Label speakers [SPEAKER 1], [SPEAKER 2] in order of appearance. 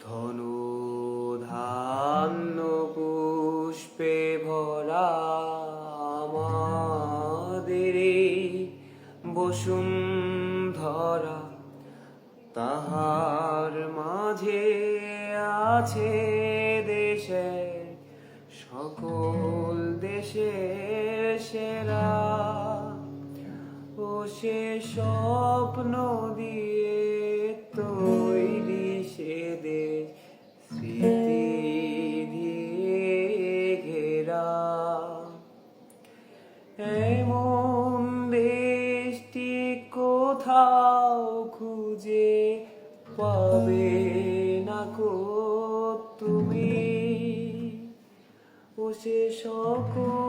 [SPEAKER 1] ধনু ধান্য পুষ্পে ভরা আমাদের এই বসুন্ধরা, তাহার মাঝে আছে দেশের সকল দেশের সেরা। ও সে স্বপ্ন দিয়ে তৈরি সে দেশ, স্মৃতি দিয়ে ঘেরা। এমন দেশটি কোথাও খুঁজে পাবে না কো তুমি। ও সে সকল